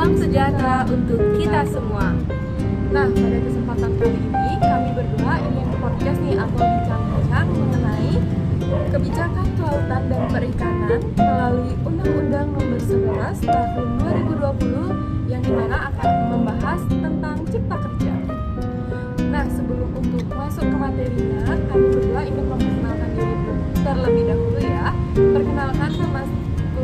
Salam sejahtera untuk kita semua. Nah, pada kesempatan kali ini kami berdua ingin podcast nih atau bincang-bincang mengenai kebijakan kelautan dan perikanan melalui Undang-Undang Nomor 11 Tahun 2020 yang dimana akan membahas tentang Cipta Kerja. Nah, sebelum untuk masuk ke materinya, kami berdua ingin memperkenalkan diri terlebih dahulu ya. Perkenalkan, nama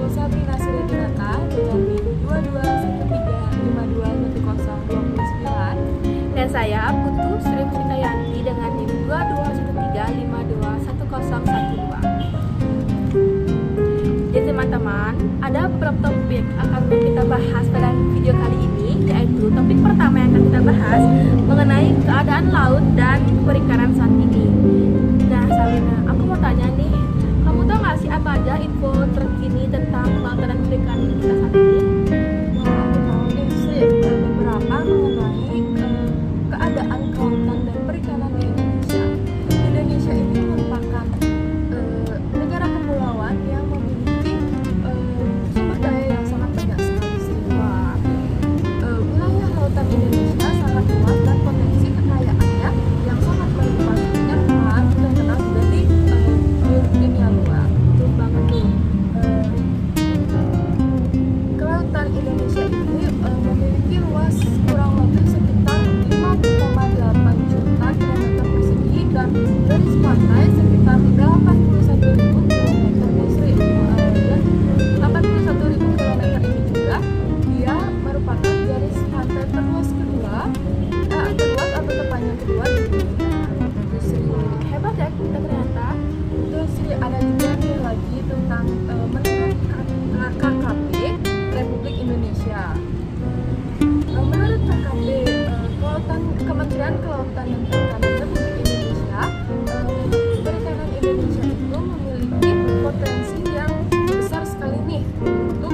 Sabrina Siridinata dengan NIM 2213521029. Dan saya Putu Sri Putikayanti dengan NIM 2213521012. Jadi teman-teman, ada beberapa topik akan kita bahas pada video kali ini, yaitu topik pertama yang akan kita bahas mengenai keadaan laut dan perikanan saat ini. Nah, Sabrina, aku mau tanya nih, kamu tahu nggak sih apa aja info terkini tentang kelautan dan perikanan kita saat ini? Wah, aku tahu nih sih beberapa mengenai keadaan kelautan dan perikanan di Indonesia. Indonesia ini merupakan negara kepulauan yang memiliki sumber daya yang sangat banyak sekali sih. Wah, wilayah lautan Indonesia sangat luas dan potensi kekayaannya yang sangat melimpah dan terkenal juga di dunia luar. Betul banget tuh. Kelautan Indonesia ini memiliki luas kurang lebih sekitar 5,8 juta kilometer persegi dan garis pantai sekitar 81.000 kilometer persegi. Dan 81.000 kilometer ini juga dia merupakan garis pantai terluas atau terpanjang kedua di dunia. Terus Hebat ya kita ternyata. terus ada juga nih lagi tentang menurut KKP Republik Indonesia. Menurut KKP Kementerian Kelautan dan Perikanan Republik Indonesia, perikanan Indonesia itu memiliki potensi yang besar sekali nih untuk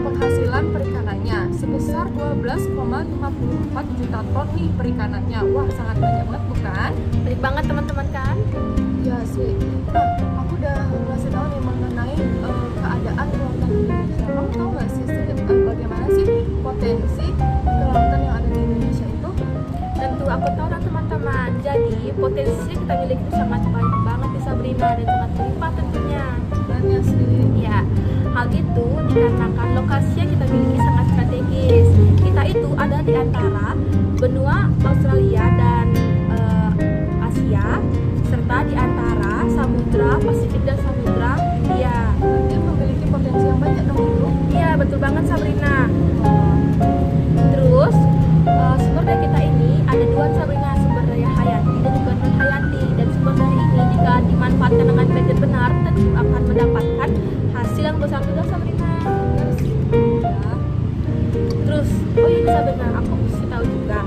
penghasilan perikanannya sebesar 12,54 juta ton nih perikanannya. Wah, sangat banyak banget bukan? Baik banget teman-teman kan? Ya sih. Nah, aku udah ngasih tahu nih mengenai keadaan kelautan Indonesia. Kamu tahu nggak sih bagaimana sih potensi kelautan yang ada di Indonesia itu? Tentu aku tahu lah teman-teman. Jadi potensi yang kita miliki itu sangat banyak banget di Sabrina dan sangat berlimpah tentunya. Banyak sih. Ya, hal itu dikarenakan lokasi yang kita miliki sangat strategis. Kita itu ada di antara benua Australia dan Asia, serta di antara Samudra Pasifik dan Samudra Hindia. Dia memiliki potensi yang banyak dong itu. Iya, betul banget Sabrina. Terus sumber daya kita ini ada dua Sabrina, sumber daya hayati dan juga non hayati. Dan sumber daya ini jika dimanfaatkan dengan baik dan benar, tentu akan mendapatkan hasil yang besar juga Sabrina. Ya. Terus, oh iya Sabrina, aku mesti tahu juga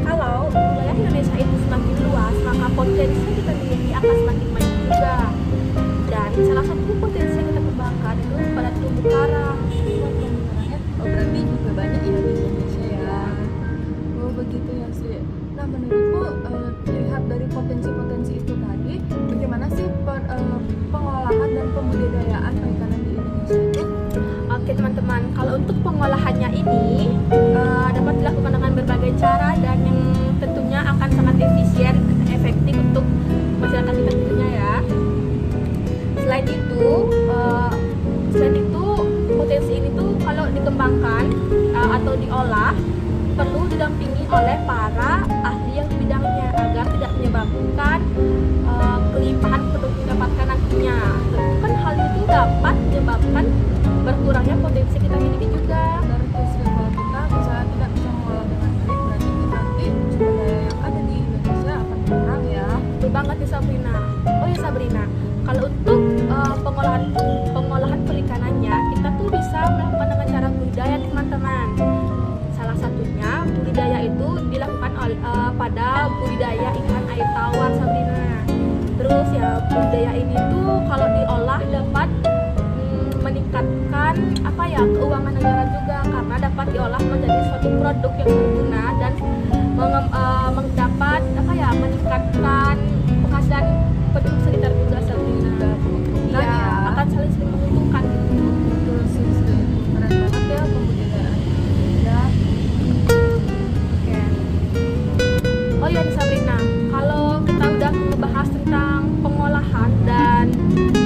kalau wilayah Indonesia itu semakin luas, maka potensi yang kita miliki akan semakin banyak juga. Dan salah satu potensi yang kita kembangkan itu pada terumbu karang. Oh, berarti juga banyak ya di Indonesia ya. Oh, begitu ya sih. Nah, menurutmu dilihat dari potensi-potensi itu tadi, bagaimana sih pengolahan dan pembudidayaan perikanan di Indonesia itu? Oke teman-teman, kalau untuk pengolahannya ini dapat dilakukan dengan berbagai cara dan yang tentunya akan sangat efisien dan efektif untuk masyarakat kita tentunya ya. Selain itu potensi ini tuh kalau dikembangkan atau diolah perlu didampingi oleh para ahli yang di bidangnya agar tidak menyebabkan kelimpahan produk yang didapatkan nantinya. Tentu kan hal itu dapat menyebabkan berkurangnya potensi kita miliki juga. Dari kalau kita misalnya tidak bisa mengolah dengan baik, berarti nanti sumber daya yang ada di Indonesia akan kurang ya. Betul banget nih Sabrina. Oh ya Sabrina, kalau untuk pengolahan perikanannya kita tuh bisa melakukan dengan cara budidaya teman-teman. Salah satunya budidaya itu dilakukan pada budidaya ikan air tawar Sabrina. Terus ya budidaya ini tuh kalau diolah dapat meningkatkan keuangan negara juga karena dapat diolah menjadi suatu produk yang berguna dan mendapat meningkatkan penghasilan penduduk sekitar juga Sabrina. Iya, akan saling menguntungkan gitu. Betul sih, keren banget ya pembudidayaan. Oh ya nih Sabrina, kalau kita udah ngebahas tentang pengolahan dan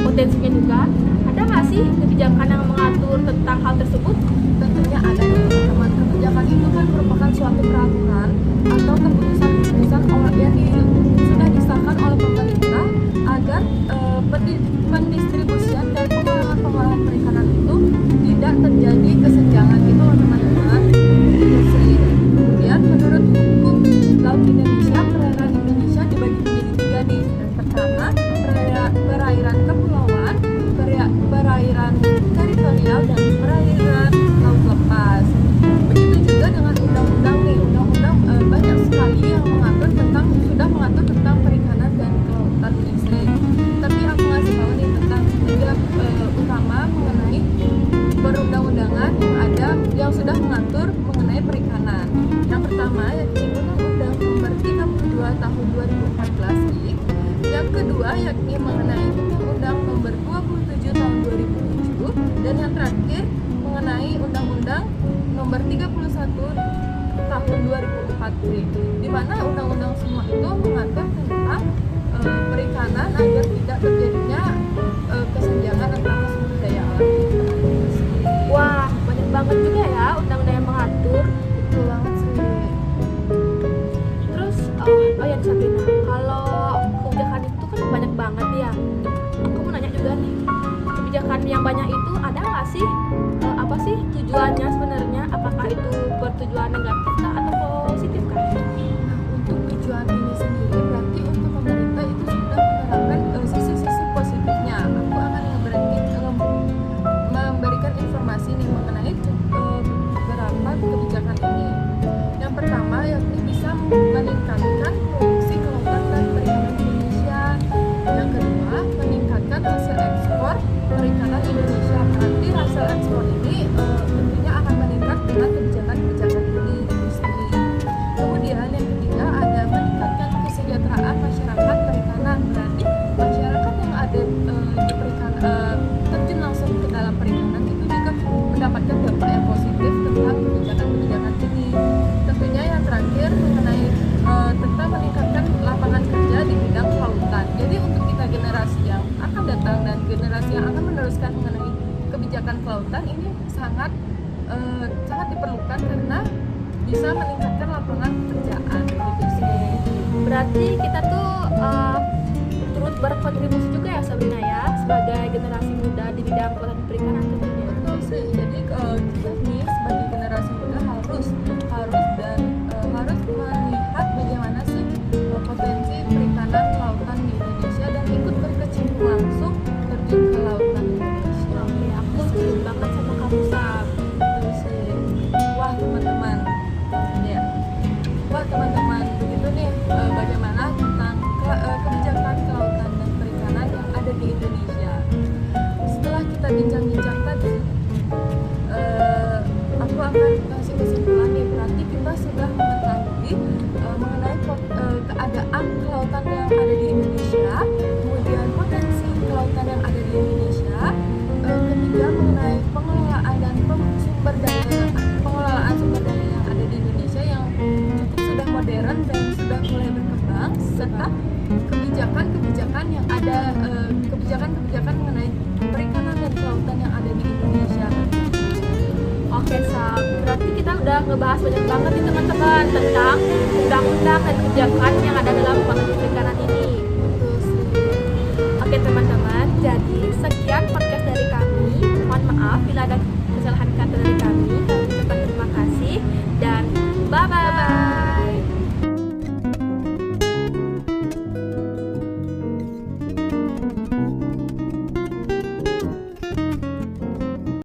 potensinya juga, ada nggak sih kebijakan yang mengatur tentang hal tersebut? Tentunya ada teman-teman. Kebijakan itu kan merupakan suatu peraturan atau keputusan-keputusan yang sudah disahkan oleh pemerintah agar pendistribusian dan pengolahan perikanan itu tidak terjadi kesenjangan gitu loh teman-teman. Kemudian menurut hukum laut Indonesia, perairan Indonesia dibagi menjadi tiga nih. Yang pertama, perairan kepulauan, perairan teritorial, dan perairan laut lepas. Begitu juga dengan undang-undang nih, banyak sekali yang sudah mengatur tentang perikanan dan kelautan listrik. Tapi aku ngasih tahu nih tentang tiga utama mengenai perundang-undangan yang sudah mengatur mengenai perikanan. Yang pertama yakni Undang-Undang Nomor 32 Tahun 2014 ini. Yang kedua yakni mengenai Undang-Undang Nomor 27 Tahun 2007, dan yang terakhir mengenai Undang-Undang Nomor 31 Tahun 2004, di mana undang-undang semua itu mengatur tentang perikanan agar tidak terjadinya kesenjangan antara sumber daya alam. Wah, banyak banget juga ya undang-undang yang mengatur. Betul banget sih. Terus, oh ya Sabrina, kalau kebijakan itu kan banyak banget ya. Aku mau nanya juga nih, kebijakan yang banyak itu ada nggak sih? Apa sih tujuannya sebenarnya? Apakah itu bertujuan negatif kah atau positif kah? Untuk tujuan ini sendiri berarti untuk pemerintah itu sudah menerapkan sisi-sisi positifnya. Aku akan memberikan informasi nih mengenai beberapa kebijakan ini. Yang pertama yakni bisa meningkatkan produksi kelautan dan perikanan Indonesia. Yang kedua, meningkatkan hasil ekspor perikanan Indonesia. Berarti hasil ekspor ini tentunya akan meningkat dengan kebijakan-kebijakan ini itu sendiri. Kemudian yang ketiga ada meningkatkan kesejahteraan masyarakat perikanan. Berarti masyarakat yang ada di perikanan terjun langsung ke dalam perikanan itu juga mendapatkan dampak yang positif tentang kebijakan-kebijakan ini. Tentunya yang terakhir mengenai tentang meningkatkan lapangan kerja di bidang kelautan. Jadi untuk kita generasi yang akan datang dan generasi yang akan meneruskan mengenai kebijakan kelautan ini sangat diperlukan karena bisa meningkatkan lapangan pekerjaan gitu sih. Berarti kita tuh turut berkontribusi juga ya Sabrina ya sebagai generasi muda di bidang kelautan perikanan tentunya. Betul sih. Jadi kita nih sebagai generasi muda harus melihat bagaimana sih potensi perikanan kelautan di Indonesia dan ikut berkecimpung langsung terjun ke lautan Indonesia. Oke, aku setuju banget sama kamu Sab. Betul sih. Wah teman-teman, begitu nih bagaimana tentang kebijakan kelautan dan perikanan yang ada di Indonesia. Setelah kita bincang-bincang tadi, aku akan kasih kesimpulan nih. Berarti kita sudah mengetahui mengenai keadaan kelautan yang ada di Indonesia, kemudian potensi kelautan yang ada di Indonesia, ketiga mengenai pengelolaan sumber daya yang ada di Indonesia yang cukup sudah modern dan sudah mulai berkembang, serta kebijakan-kebijakan yang ada, kebijakan-kebijakan mengenai perikanan dan kelautan yang ada di Indonesia. Oke Sab, berarti kita udah ngebahas banyak banget nih teman-teman tentang undang-undang dan kebijakan yang ada dalam kelautan